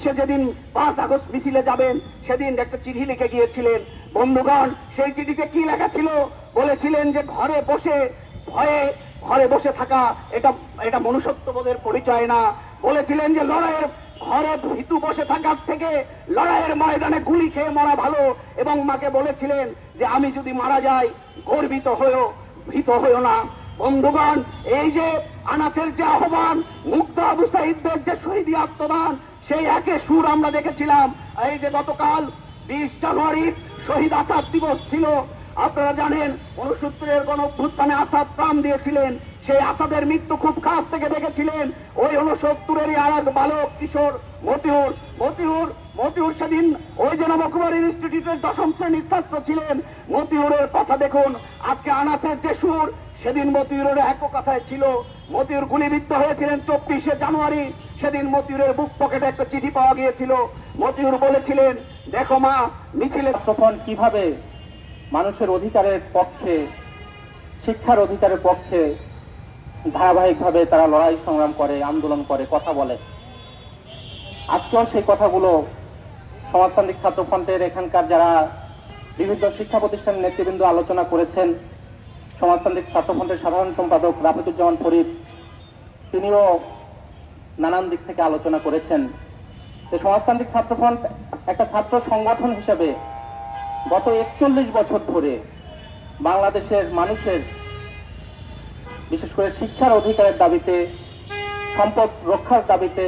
সে যেদিন 5 আগস্ট মিছিলে যাবেন সেদিন একটা চিঠি লিখে গিয়েছিলেন। বন্ধুগণ, সেই চিঠিতে কি লেখা ছিল? বলেছিলেন যে ঘরে বসে থাকা এটা মনুষ্যত্ববোধের পরিচয় না। বলেছিলেন যে লড়াইয়ের ঘরে ভীতু বসে থাকার থেকে লড়াইয়ের ময়দানে গুলি খেয়ে মরা ভালো। এবং মাকে বলেছিলেন যে আমি যদি মারা যাই গর্বিত হয়েও ভীত হয়েও না। বন্ধুগণ, এই যে আনাচের যে আহ্বান, মুগ্ধ আবু সাঈদদের যে শহীদি আত্মদান, সেই একে সুর আমরা দেখেছিলাম। এই যে গতকাল 20 জানুয়ারি শহীদ আসাদ দিবস ছিল। আপনারা জানেন 69-এর গণ অভ্যুত্থানে আসাদ প্রাণ দিয়েছিলেন। সেই আসাদের মৃত্যু খুব কাছ থেকে দেখেছিলেন। ওই 69-এরই আর এক বালক কিশোর মতিউর সেদিন ওই যে নবকুমার ইনস্টিটিউটের 10ম শ্রেণীর ছাত্র ছিলেন। মতিউরের কথা দেখুন, আজকে আনাচের যে সুর, সেদিন মতিউরের এক কথায় ছিল। মতিউর গুলিবিদ্ধ হয়েছিলেন 24শে জানুয়ারি। সেদিন মতিউরের বুক পকেটে একটা চিঠি পাওয়া গিয়েছিল। মতিউর বলেছিলেন, দেখো মা, মিছিলে তখন কিভাবে মানুষের অধিকারের পক্ষে, শিক্ষার অধিকারের পক্ষে ধারাবাহিকভাবে তারা লড়াই সংগ্রাম করে, আন্দোলন করে, কথা বলে। আজকেও সেই কথাগুলো সমাজতান্ত্রিক ছাত্রফ্রন্টের এখানকার যারা বিভিন্ন শিক্ষা প্রতিষ্ঠানের নেতৃবৃন্দ আলোচনা করেছেন। সমাজতান্ত্রিক ছাত্রফ্রন্টের সাধারণ সম্পাদক রাফিকুজ্জামান ফরিদ, তিনিও নানান দিক থেকে আলোচনা করেছেন। সমাজতান্ত্রিক ছাত্রফ্রন্ট একটা ছাত্র সংগঠন হিসেবে গত 41 বছর ধরে বাংলাদেশের মানুষের বিশেষ করে শিক্ষার অধিকারের দাবিতে, সম্পদ রক্ষার দাবিতে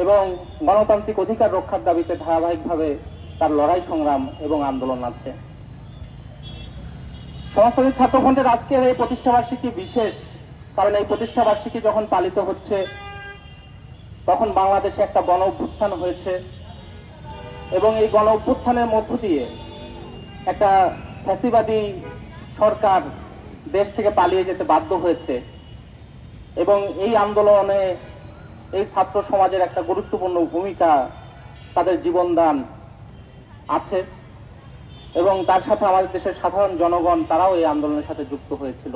এবং গণতান্ত্রিক অধিকার রক্ষার দাবিতে ধারাবাহিকভাবে তার লড়াই সংগ্রাম এবং আন্দোলন আছে। সমাজতান্ত্রিক ছাত্রফ্রন্টের আজকের এই প্রতিষ্ঠাবার্ষিকী বিশেষ, কারণ এই প্রতিষ্ঠাবার্ষিকী যখন পালিত হচ্ছে তখন বাংলাদেশে একটা গণ অভ্যুত্থান হয়েছে এবং এই গণ অভ্যুত্থানের মধ্য দিয়ে একটা ফ্যাসিবাদী সরকার দেশ থেকে পালিয়ে যেতে বাধ্য হয়েছে এবং এই আন্দোলনে এই ছাত্র সমাজের একটা গুরুত্বপূর্ণ ভূমিকা, তাদের জীবনদান আছে এবং তার সাথে আমাদের দেশের সাধারণ জনগণ তারাও এই আন্দোলনের সাথে যুক্ত হয়েছিল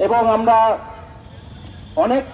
এবং আমরা অনেক